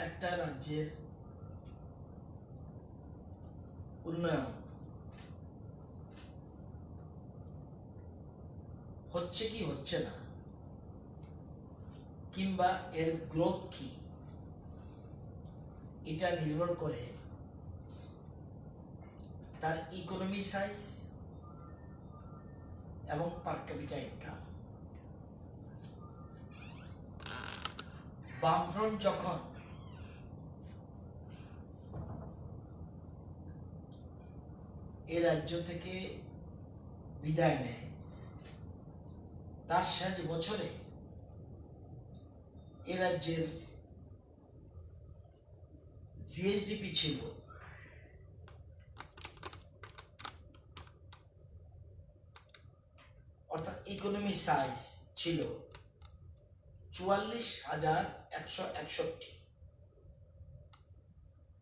একটা রাজ্যের উন্নয়ন হচ্ছে কি হচ্ছে না, কিংবা এর গ্রোথ কি, এটা নির্ভর করে তার ইকোনমি সাইজ এবং পার ক্যাপিটা ইনকাম। বামফ্রন্ট যখন এ রাজ্য থেকে বিদায় নেয়, তার শেষ বছরে এ রাজ্যের জিএসডিপি ছিল অর্থাৎ ইকোনমি সাইজ ছিল 44,161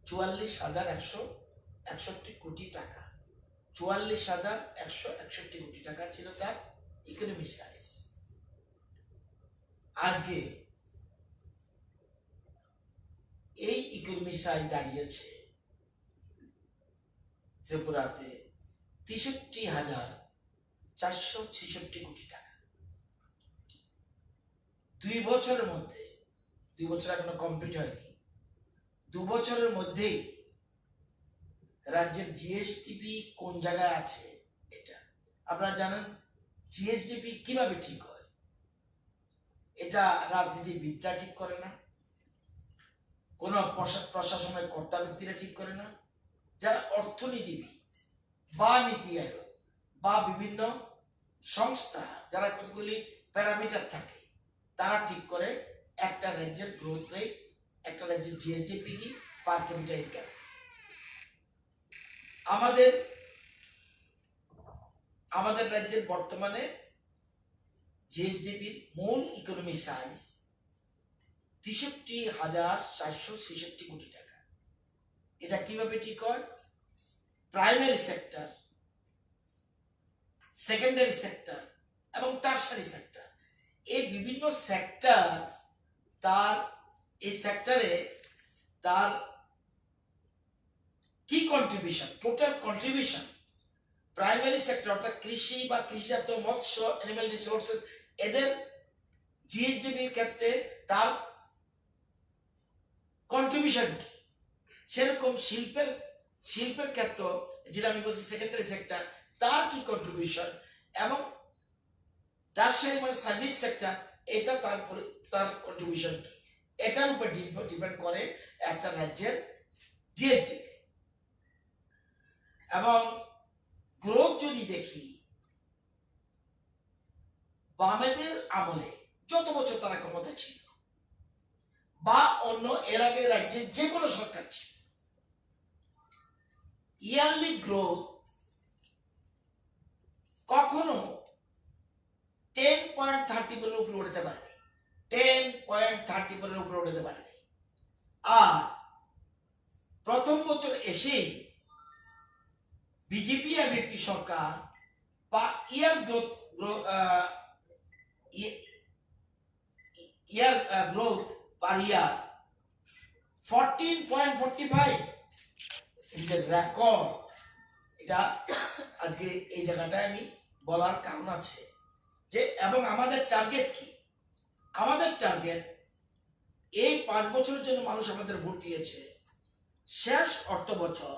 44,161 কোটি টাকা। 44,161 কোটি টাকা ছিল তার ইকোনমি সাইজ। আজকে এই ইকোনমি সাইজ দাঁড়িয়েছে ত্রিপুরাতে 63,466 কোটি টাকা। 2 বছরের মধ্যে, 2 বছর এখনো কমপ্লিট হয়নি, 2 বছরের মধ্যেই রাজ্যের জিএসডিপি কোন জায়গায় আছে এটা আপনারা জানেন। জিএসডিপি কিভাবে ঠিক হয়, এটা রাজনীতিবিদরা ঠিক করে না, কোন প্রশাসনের কর্তা ব্যক্তিরা ঠিক করে না, যারা অর্থনীতিবিদ বা নীতি আয়োগ বা বিভিন্ন সংস্থা যারা কতগুলি প্যারামিটার থাকে তারা ঠিক করে একটা রাজ্যের গ্রোথ রেট, একটা রাজ্যের জিএসডিপি কি, পার ক্যাপিটা ইনকাম। আমাদের রাজ্যের বর্তমানে জিএসডিপির মূল ইকোনমি সাইজ 63,466 কোটি টাকা। এটা কিভাবে ঠিক হয়? প্রাইমারি সেক্টর, সেকেন্ডারি সেক্টর এবং টারশারি সেক্টর, এই বিভিন্ন সেক্টর এই সেক্টরে তার কি contribution, total contribution. Primary sector অর্থাৎ কৃষি বা কৃষিজাত মৎস্য, অ্যানিমাল রিসোর্সেস, এদের জিএসডিপির ক্ষেত্রে তার কন্ট্রিবিউশন কি। সেরকম শিল্পের ক্ষেত্র, যেটা আমি বলছি সেকেন্ডারি সেক্টর, তার কি কন্ট্রিবিউশন, এবং টারশারি মানে সার্ভিস সেক্টর, এটা তার কন্ট্রিবিউশন কি, এটার উপর ডিপেন্ড করে একটা রাজ্যের জিএসডিপি। এবং গ্রোথ যদি দেখি, বামেদের আমলে যত বছর তারা ক্ষমতা ছিল বা অন্য এর আগে রাজ্যের যে কোনো সরকার ছিল, ইয়ারলি গ্রোথ কখনো 10.30% উপরে উঠতে পারেনি, 10.30% উপরে উঠতে পারেনি। আর প্রথম বছর এসেই বিজেপি এমপি সরকার বা ইয়ার growth per year 14.45, it's a record. এটা আজকে এই জায়গাটায় আমি বলার কারণ আছে যে, এবং আমাদের টার্গেট কি? আমাদের টার্গেট এই 5 বছরের জন্য মানুষ আমাদের ভোট দিয়েছে, শেষ অর্থ বছর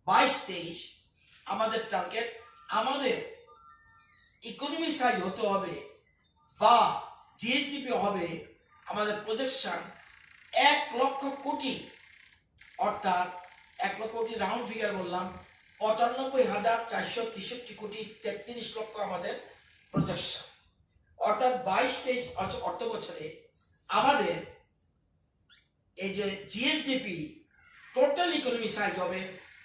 22-23 আমাদের টার্গেট, আমাদের ইকোনমি সাইজ হতে হবে বা জিএসডিপি হবে আমাদের প্রজেকশন 1 লক্ষ কোটি, অর্থাৎ 1 লক্ষ কোটি রাউন্ড ফিগার বললাম, 95,463 কোটি, 33 লক্ষ আমাদের প্রজেকশন। অর্থাৎ 22-23 অর্থ বছরে আমাদের এই যে জিএসডিপি টোটাল ইকোনমি সাইজ হবে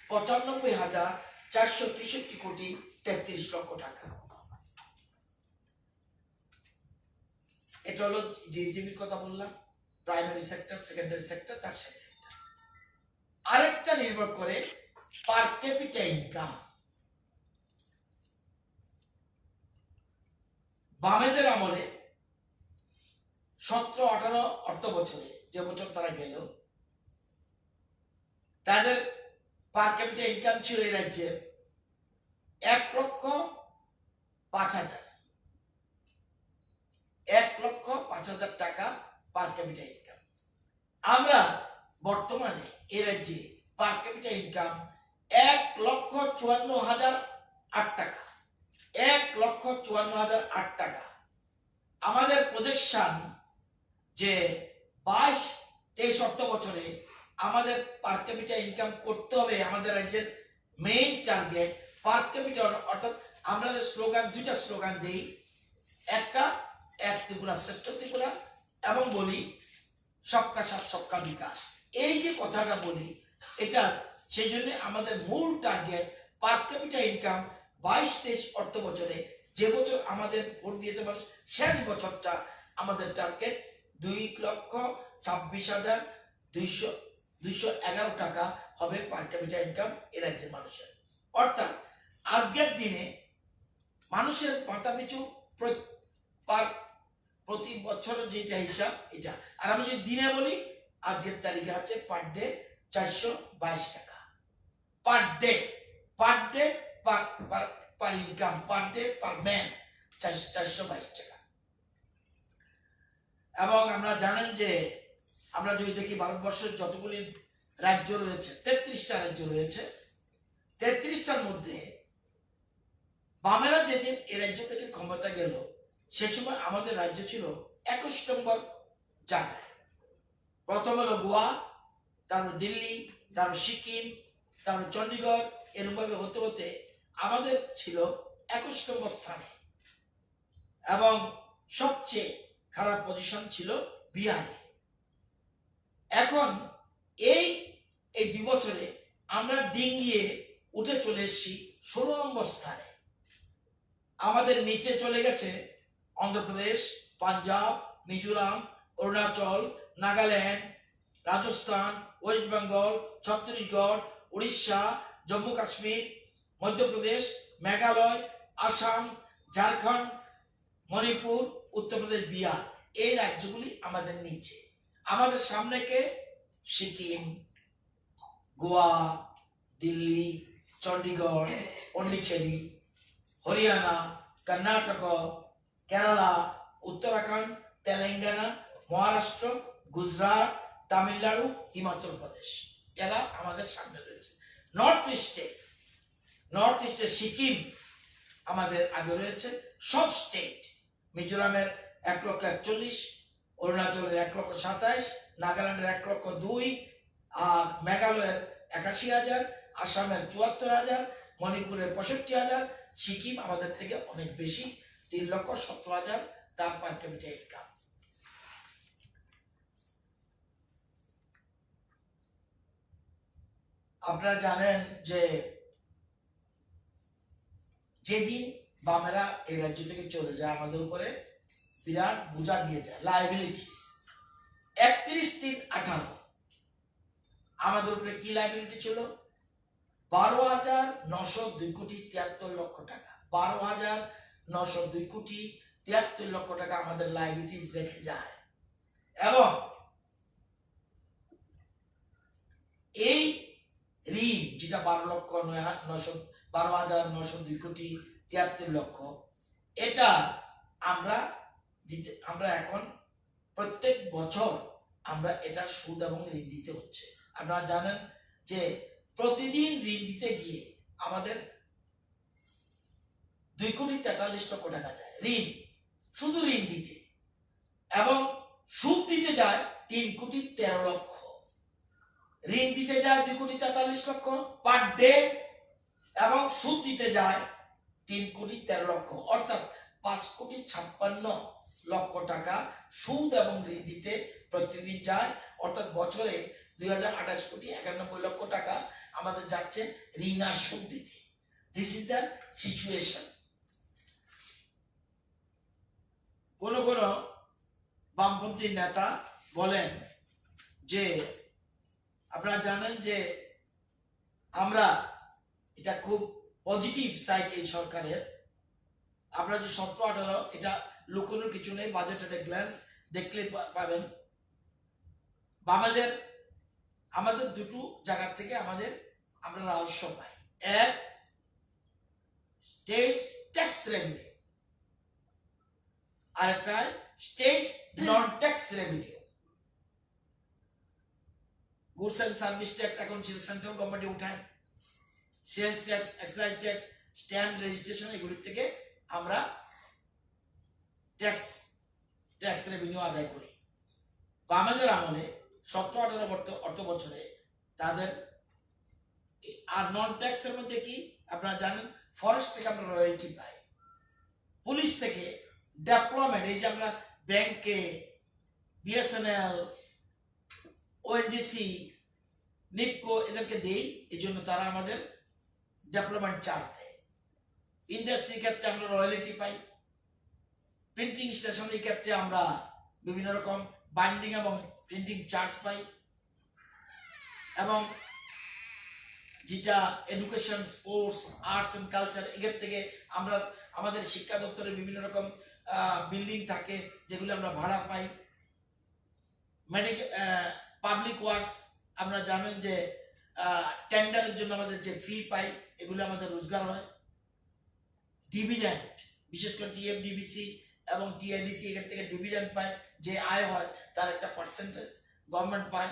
95,463 কোটি 33 লক্ষ টাকা। এটা হলো জিএসডিপির কথা বললাম, primary sector, secondary sector, tertiary sector. আরেকটা নির্ভর করে পার ক্যাপিটা ইনকাম। বামেদের আমলে 17-18 অর্থ বছরে যে বছর তারা গেল, তাদের পার ক্যাপিটা ইনকাম ছিল এই রাজ্যে 1,05,000, 1,05,000 টাকা পার ক্যাপিটা ইনকাম। আমরা বর্তমানে এই রাজ্যে পার ক্যাপিটা ইনকাম 1,54,008 টাকা, 1,54,008 টাকা। আমাদের প্রজেকশন যে 22-23 অর্থ বছরে আমাদের পার ক্যাপিটা ইনকাম করতে হবে, আমাদের রাজ্যের মেইন টার্গেট পার ক্যাপিটা, অর্থাৎ আমরা যে স্লোগান, দুইটা স্লোগান দিই, একটা এক ত্রিপুরা শ্রেষ্ঠ ত্রিপুরা এবং বলি সবকা সাথ সবকা বিকাশ। এই যে কথাটা বলি, এটা সেই জন্য আমাদের মূল টার্গেট পার ক্যাপিটা ইনকাম 22-23 অর্থ বছরে, যে বছর আমাদের ভোট দিয়েছে মানুষ, শেষ বছরটা আমাদের টার্গেট 2,26,211 টাকা হবে পার ক্যাপিটা ইনকাম এ রাজ্যের মানুষের। অর্থাৎ আজকের দিনে মানুষের মাথা পিছু প্রতি বছর যেটা হিসাব এটা, আর আমি যদি দিনে বলি, আজকের তারিখে আছে পার ডে 422 টাকা, পার ডে, পার ডে, পার ইনকাম, পার ডে, পার ম্যান 422 টাকা। এবং আমরা জানেন যে আমরা যদি দেখি ভারতবর্ষের যতগুলি রাজ্য রয়েছে, 33টা রাজ্য রয়েছে, 33টার মধ্যে বামেরা যেদিন এই রাজ্য থেকে ক্ষমতা গেল, সে সময় আমাদের রাজ্য ছিল 21 নম্বর জায়গায়। প্রথম হলো গোয়া, তারপর দিল্লি, তারপর সিকিম, তারপর চণ্ডীগড়, এরকমভাবে হতে হতে আমাদের ছিল 21 নম্বর স্থানে। এবং সবচেয়ে খারাপ পজিশন ছিল বিহারে। এখন এই 2 বছরে আমরা ডিঙ্গিয়ে উঠে চলে এসেছি 16 নম্বর স্থানে। আমাদের নিচে চলে গেছে অন্ধ্রপ্রদেশ, পাঞ্জাব, মিজোরাম, অরুণাচল, নাগাল্যান্ড, রাজস্থান, ওয়েস্ট বেঙ্গল, ছত্তিশগড়, উড়িষ্যা, জম্মু কাশ্মীর, মধ্যপ্রদেশ, মেঘালয়, আসাম, ঝাড়খণ্ড, মণিপুর, উত্তরপ্রদেশ, বিহার। এই রাজ্যগুলি আমাদের নিচে। আমাদের সামনে কে? সিকিম, গোয়া, দিল্লি, চণ্ডীগড়, পন্ডিচেরি, হরিয়ানা, কর্ণাটক, কেরালা, উত্তরাখণ্ড, তেলেঙ্গানা, মহারাষ্ট্র, গুজরাট, তামিলনাড়ু, হিমাচল প্রদেশ, এরা আমাদের সামনে রয়েছে। নর্থ ইস্টে সিকিম আমাদের আগে রয়েছে। সব স্টেট, মিজোরামের 1,41,000, অরুণাচলের 1,27,000, নাগাল্যান্ডের 1,02,000, আর মেঘালয়ের 81,000, আসামের 74,000, মণিপুরের 65,000, সিকিম আমাদের থেকে অনেক বেশি, 3,17,000 তার পার ক্যাপিটা ইনকাম। আপনারা জানেন যে যেদিন বামেরা এই রাজ্য থেকে চলে যায়, আমাদের উপরে বিরাট বোঝা দিয়ে যায়, লাইবিলিটিস। 31/3/18 আমাদের উপরে কি লাইবিলিটি ছিল? 12,902,73,00,000 টাকা, 12,902,73,00,000 টাকা আমাদের লাইবিলিটিস রেখে যায়। এবং এই ঋণ যেটা 12,902,73,00,000, এটা আমরা এখন প্রত্যেক বছর আমরা এটা সুদ এবং ঋণ দিতে হচ্ছে। আপনারা জানেন যে প্রতিদিন ঋণ দিতে গিয়ে আমাদের 2,43,00,000 টাকা যায় ঋণ, শুধু ঋণ দিতে, এবং সুদ দিতে যায় 3,13,00,000। ঋণ দিতে যায় 2,43,00,000 পার ডে, এবং সুদ দিতে যায় 3,13,00,000, অর্থাৎ 5,56,00,000 টাকা সুদ এবং ঋণ দিতে প্রতিদিন যায়। অর্থাৎ বছরে 2,028,91,00,000 টাকা আমাদের যাচ্ছে ঋণ আর সুদ দিতে। This is the situation. কোন বামপন্থী নেতা বলেন যে আপনারা জানেন যে আমরা, এটা খুব পজিটিভ সাইড এই সরকারের, আপনারা যে 17-18, এটা লুকোনোর কিছু নেই, বাজেট একটা গ্ল্যান্স দেখলে পাবেন। বা আমাদের দুটো জায়গা থেকে আমরা রাজস্ব পাই। এক, স্টেটস ট্যাক্স রেভিনিউ, আর একটা states non tax revenue. Goods and service tax এখন সেন্ট্রাল গভর্নমেন্টে উঠায়, sales tax, excise tax, stamp registration, এগুলির থেকে আমরা ট্যাক্স রেভিনিউ আদায় করি। বা আমাদের আমলে 17-18 অর্থ বছরে তাদের। আর নন ট্যাক্সের মধ্যে কি আপনারা জানেন, ফরেস্ট থেকে আমরা রয়্যালটি পাই, পুলিশ থেকে ডেভেলপমেন্ট, এই যে আমরা ব্যাংকে, বিএসএনএল, ওএনজিসি, নিপকো এদেরকে দেই, এই জন্য তারা আমাদের ডেভেলপমেন্ট চার্জ দেয়। ইন্ডাস্ট্রির ক্ষেত্রে আমরা রয়্যালটি পাই, প্রিন্টিং স্টেশনের ক্ষেত্রে আমরা বিভিন্ন রকম বাইন্ডিং এবং প্রিন্টিং চার্জ পাই, এবং যেটা education, sports, arts and culture, এর থেকে আমরা আমাদের শিক্ষা দপ্তরে বিভিন্ন রকম বিল্ডিং থাকে যেগুলো আমরা ভাড়া পাই। মেডিকেল, পাবলিক ওয়ার্কস, আমরা জানেন যে টেন্ডারের জন্য আমাদের যে ফি পাই, এগুলো আমাদের রোজগার হয়। ডিভিডেন্ড, বিশেষ করে টিএফডিবিসি এবং টিআইডিসি এখান থেকে ডিভিডেন্ড পায়, যে আয় হয় তার একটা পার্সেন্টেজ গভর্নমেন্ট পায়।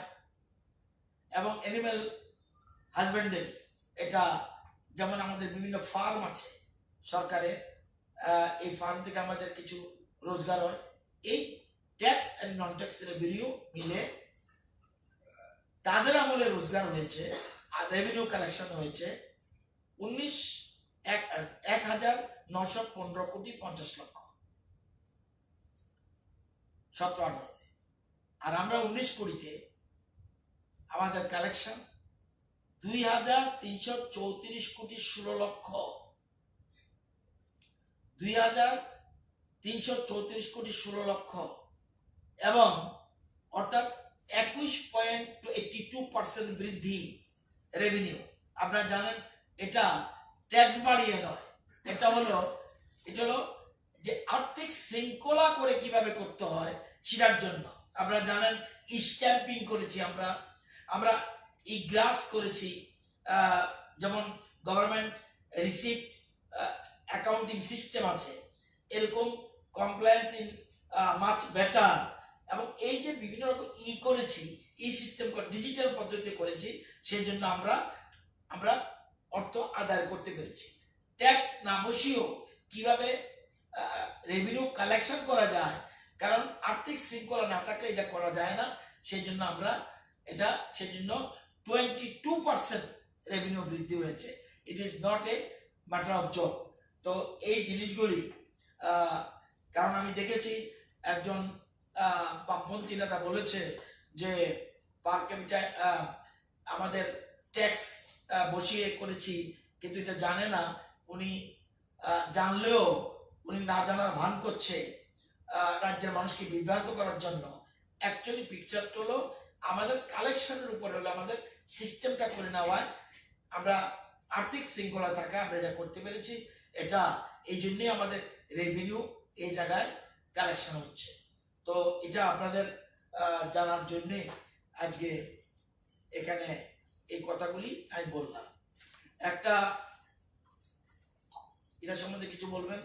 এবং অ্যানিম্যাল হাজবেন্ডারি, এটা যেমন আমাদের বিভিন্ন ফার্ম আছে সরকারের, এই ফার্ম থেকে আমাদের কিছু রোজগার হয়। এই tax and non tax revenue মিলে তাদের আমলে রোজগার হয়েছে, আর রেভিনিউ কালেকশন হয়েছে 1,915 কোটি 50 লক্ষ 17-18-তে। আর আমরা 19 কোটিতে আমাদের কালেকশন 2,334 কোটি 16 লক্ষ, 2,334 কোটি 16 লক্ষ, এবং অর্থাৎ 21.82% বৃদ্ধি রেভিনিউ। আপনারা জানেন এটা ট্যাক্স বাড়িয়ে নয়, এটা হলো যে আর্থিক শৃঙ্খলা করে কিভাবে করতে হয় সেটার জন্য। আপনারা জানেন স্ট্যাম্পিং করেছি আমরা ই গ্লাস করেছি, যেমন গভর্নমেন্ট রিসিপ্ট অ্যাকাউন্টিং সিস্টেম আছে, এরকম কমপ্লায়েন্স ইন মাচ বেটার। এবং এই যে বিভিন্ন রকম করেছি, সিস্টেম ডিজিটাল পদ্ধতিতে করেছি, সেই জন্য আমরা অর্থ আদায় করতে পেরেছি। ট্যাক্স না বসিয়েও কিভাবে রেভিনিউ কালেকশন করা যায়, কারণ আর্থিক শৃঙ্খলা না থাকলে এটা করা যায় না। সেই জন্য 22% রেভিনিউ বৃদ্ধি হয়েছে। It is not a matter of job. তো এই জিনিসগুলি, কারণ আমি দেখেছি একজন বামপন্থী নেতা বলেছে যে পার ক্যাপিটাল আমাদের ট্যাক্স বসিয়ে করেছি, কিন্তু এটা জানে না। উনি জানলেও উনি না জানার ভান করছে রাজ্যের মানুষকে বিভ্রান্ত করার জন্য। অ্যাকচুয়ালি পিকচারটা হলো আমাদের কালেকশনের উপরে হলো আমাদের সিস্টেমটা করে নেওয়ায় আমরা আর্থিক শৃঙ্খলা থাকা আমরা এটা করতে পেরেছি। এটা এই জন্যই আমাদের রেভিনিউ এই জায়গায় কালেকশন হচ্ছে। তো এটা আপনাদের জানার জন্যে আজকে এখানে এই কথাগুলি আমি বললাম। একটা এটা সম্বন্ধে কিছু বলবেন?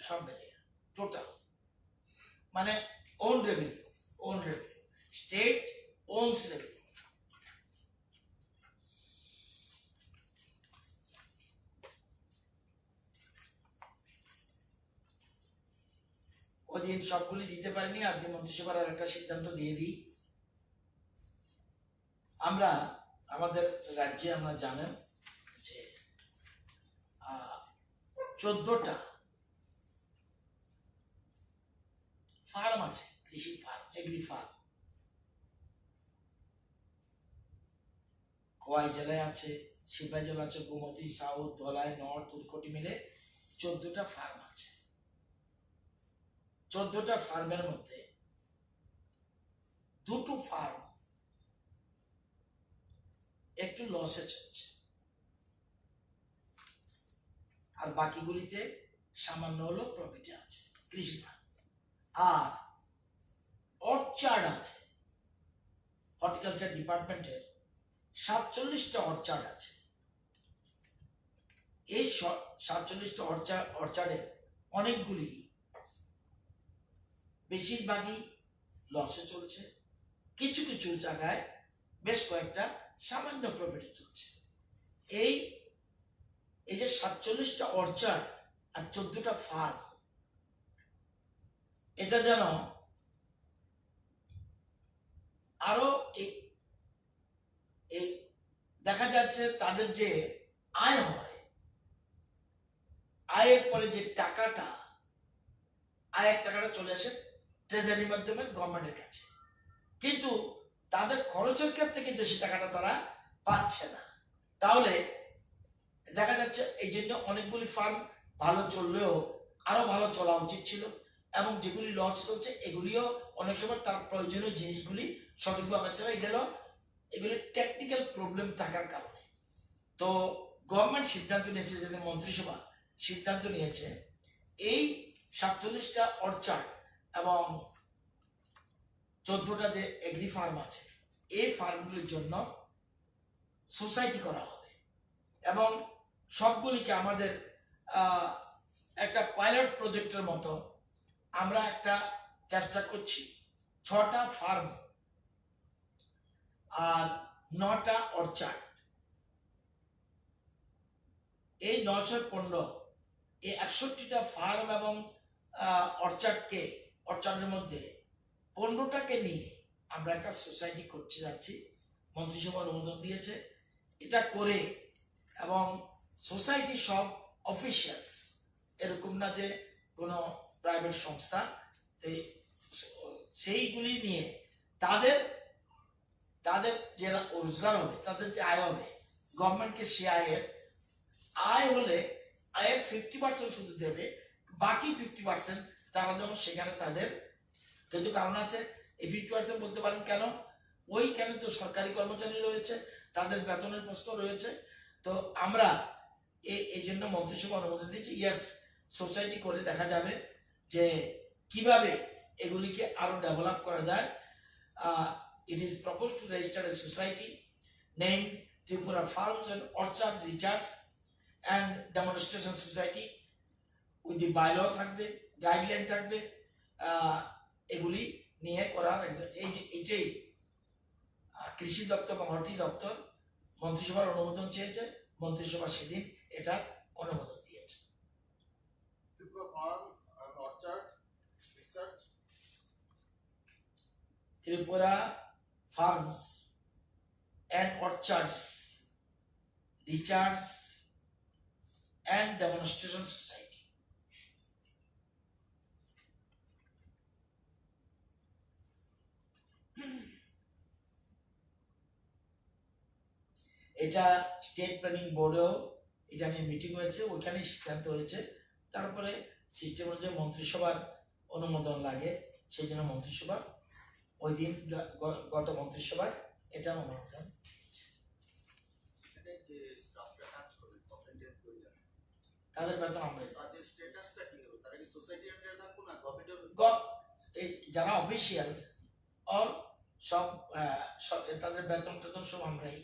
সব মিলিয়ে টোটাল মানে own revenue state owns revenue. ওদিন সবগুলি দিতে পারিনি, আজকে মন্ত্রিসভার আর একটা সিদ্ধান্ত দিয়ে দিই। আমরা আমাদের রাজ্যে আমরা জানেন যে 14টা ফার্ম আছে, কৃষি ফার্ম, এগ্রি ফার্ম। খোয়াই জেলায় আছে, সিপাহী জেলা আছে, গোমতী, সাউথ, ধলাই, নর্থ, উরকোটি মিলে 14টা ফার্ম আছে। 14টা ফার্মের মধ্যে 2টো ফার্ম একটু লসে চলছে, আর বাকিগুলিতে সামান্য হলো প্রফিটে আছে কৃষি ফার্ম। আর অর্চার্ড আছে, হর্টিকালচার ডিপার্টমেন্টের 47টা অর্চার্ড আছে। এই 47টা অর্চার্ডের অনেকগুলি, বেশিরভাগই লসে চলছে, কিছু কিছু জায়গায় বেশ কয়েকটা সামান্য প্রফিটে চলছে। এই যে 47টা অর্চার্ড আর 14টা ফার্ম, এটা যেন আরো এই দেখা যাচ্ছে তাদের যে আয় হয়, আয়ের পরে যে টাকাটা, আয়ের টাকাটা চলে আসে ট্রেজারির মাধ্যমে গভর্নমেন্টের কাছে, কিন্তু তাদের খরচের ক্ষেত্রে কিন্তু সে টাকাটা তারা পাচ্ছে না। তাহলে দেখা যাচ্ছে এই জন্য অনেকগুলি ফার্ম ভালো চললেও আরো ভালো চলা উচিত ছিল, এবং যেগুলি লস চলছে এগুলিও অনেক সময় তার প্রয়োজনীয় জিনিসগুলি সঠিকভাবে চলে। এটা এগুলি টেকনিক্যাল প্রবলেম থাকার কারণে। তো গভর্নমেন্ট সিদ্ধান্ত নিয়েছে, যে মন্ত্রিসভা সিদ্ধান্ত নিয়েছে, এই 47টা অর্চার্ড এবং 14টা যে এগ্রি ফার্ম আছে, এই ফার্মগুলির জন্য সোসাইটি করা হবে, এবং সবগুলিকে আমাদের একটা পাইলট প্রজেক্টের মতো আমরা একটা চেষ্টা করছি। 6টা ফার্ম আর 9টা অর্চার্ড, এই 915, এই 61টা ফার্ম এবং অর্চার্ডের মধ্যে 15টাকে নিয়ে আমরা একটা সোসাইটি করতে যাচ্ছি। মন্ত্রিসভা অনুমোদন দিয়েছে এটা করে, এবং সোসাইটি সব অফিসিয়ালস, এরকম না যে কোনো প্রাইভেট সংস্থা, সেইগুলি নিয়ে তাদের যে রোজগার হবে, তাদের যে আয় হবে, গভর্নমেন্টকে সে আয় হলে আয়ের 50% শুধু দেবে, বাকি 50% তারা যেমন সেখানে তাদের, কিন্তু কারণ আছে। এই 50% বলতে পারেন কেন, ওইখানে তো সরকারি কর্মচারী রয়েছে, তাদের বেতনের প্রশ্ন রয়েছে। তো আমরা এই জন্য মন্ত্রিসভা অনুমোদন দিয়েছি। ইয়েস, সোসাইটি করে দেখা যাবে যে কিভাবে এগুলিকে আরো ডেভেলপ করা যায়। It is proposed to register a society named Tripura Farms and Orchard Research and Demonstration Society with the bylaw থাকবে, গাইডলাইন থাকবে, এগুলি নিয়ে করার। এইটাই কৃষি দপ্তর এবং হর্টি দপ্তর মন্ত্রিসভার অনুমোদন চেয়েছে, মন্ত্রিসভা সেদিন এটার অনুমোদন দিয়েছে। Tripura farms and orchards research and demonstration society. এটা স্টেট প্ল্যানিং বোর্ডেও এটা নিয়ে মিটিং হয়েছে, ওইখানে সিদ্ধান্ত হয়েছে। তারপরে সিস্টেম অনুযায়ী মন্ত্রিসভার অনুমোদন লাগে, সেই জন্য মন্ত্রিসভা ওই দিন গত মন্ত্রিসভায় এটা অনুমোদন দিয়েছে। তাদের বেতন আমরা, তাদের স্ট্যাটাসটা কি হবে? তারা কি সোসাইটি আন্ডারে থাকবে না গভর্নমেন্ট? যারা অফিশিয়ালস অল সব তাদের বেতন টেতন সব আমরাই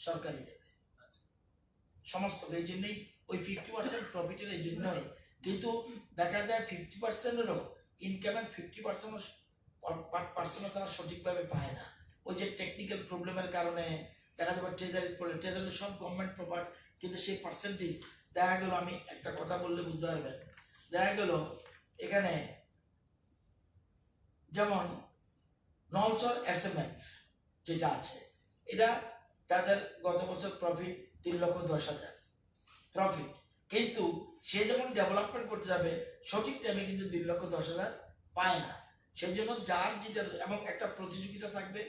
সরকারি দেবে সমস্ত। এই জন্যই ওই 50% প্রফিটের এই জন্যই, কিন্তু দেখা যায় 50%-এরও ইনকামের 50% তারা সঠিকভাবে পায় না। ওই যে টেকনিক্যাল প্রবলেমের কারণে দেখা যাবে ট্রেজারি সব গভর্নমেন্ট প্রপার্ট, কিন্তু সেই পার্সেন্টেজ দেখা গেল, আমি একটা কথা বললে বুঝতে পারবেন, দেখা গেল এখানে যেমন নলচর SMF যেটা আছে, এটা তাদের গত বছর প্রফিট 3,10,000 প্রফিট, কিন্তু সে যখন ডেভেলপমেন্ট করতে যাবে সঠিক টাইমে কিন্তু 2,10,000 পায় না। সেই জন্য যার যেটা, এবং একটা প্রতিযোগিতা থাকবে,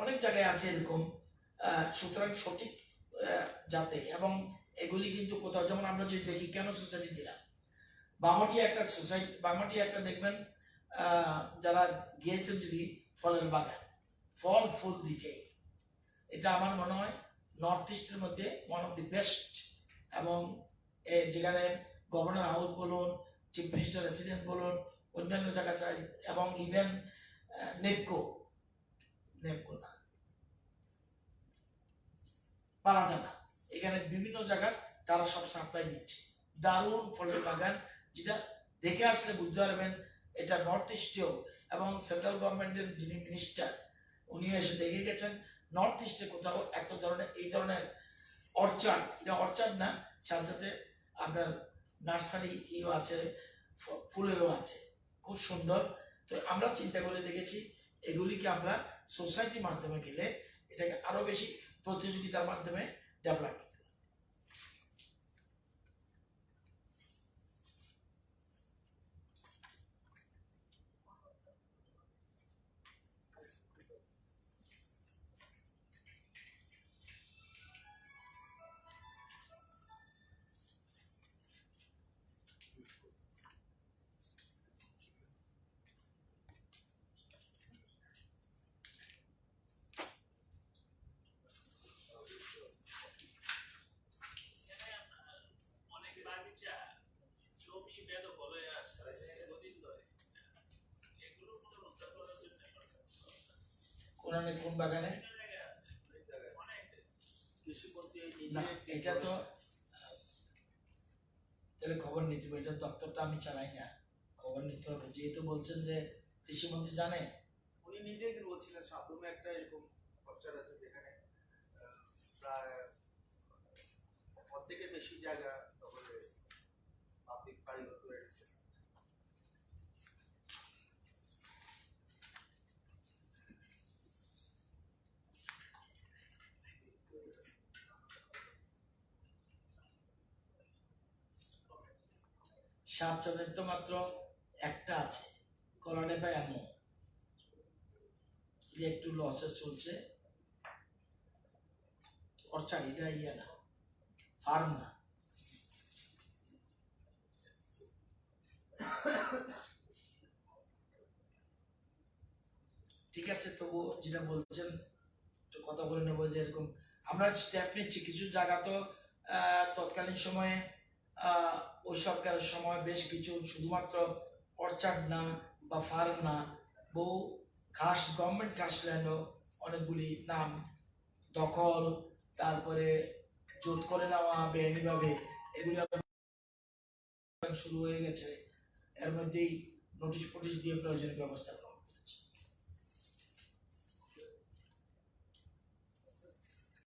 অনেক জায়গায় আছে এরকম। সুতরাং সঠিক যাতে, এবং এগুলি কিন্তু কোথাও, যেমন আমরা যদি দেখি কেন সোসাইটি দিলাম, বামাটিয়া একটা দেখবেন, যারা গিয়েছেন যদি, ফলের বাগান, ফল ফুল দিতে, এটা আমার মনে হয় নর্থ ইস্টের মধ্যে ওয়ান অফ দি বেস্ট, এবং যেখানে গভর্নর হাউস বলুন, চিফ মিনিস্টার রেসিডেন্ট বলুন, অন্যান্য জায়গা চাই, এবং ইভেন নেপকো নেপকো না পালাটানা, এখানে বিভিন্ন জায়গায় তারা সব সাপ্লাই দিচ্ছে। দারুণ ফলের বাগান, যেটা দেখে আসলে বুঝতে পারবেন এটা নর্থ ইস্টেও, এবং সেন্ট্রাল গভর্নমেন্টের যিনি মিনিস্টার উনিও এসে দেখে গেছেন নর্থ ইস্টে কোথাও এত ধরনের এই ধরনের অর্চার্ড, এটা অর্চার্ড না, সাথে সাথে আপনার নার্সারি ইও আছে, ফুলেরও আছে, খুব সুন্দর। তো আমরা চিন্তা করে দেখেছি এগুলিকে আমরা সোসাইটির মাধ্যমে গেলে এটাকে আরো বেশি প্রতিযোগিতার মাধ্যমে ডেভেলপ করতে হবে। কোন বাগানে না, এটা তো তাহলে খবর নিতে হবে, এটা দপ্তরটা আমি চালাই না, খবর নিতে হবে। যেহেতু বলছেন যে কৃষিমন্ত্রী জানে, উনি নিজেই বলছিলেন সাবরুমে একটা এরকম অর্চার্ড আছে যেখানে প্রায় অর্ধেকের বেশি জায়গা দখল হয়েছে, পাবলিক কারিগর করে রেখেছে। সাতচল্লিশ তো মাত্র একটা আছে, কলাডে বা এমন একটু লসে চলছে। অর্চার্ড এটা ইয়ে না, ফার্ম না। ঠিক আছে, তবু যেটা বলছেন একটু কথা বলে নেবো, যে এরকম আমরা স্টেপ নিচ্ছি। কিছু জায়গা তো তৎকালীন সময়ে ওই সরকারের সময় বেশ কিছু শুধুমাত্র অর্চার্ড না বা ফার্ম না, বহু ঘাস, গভর্নমেন্ট ঘাস ল্যান্ডও অনেকগুলি নাম দখল, তারপরে জোট করে নেওয়া বেআইনিভাবে, এগুলি শুরু হয়ে গেছে। এর মধ্যেই নোটিশ ফোটিশ দিয়ে প্রয়োজনীয় ব্যবস্থা করা।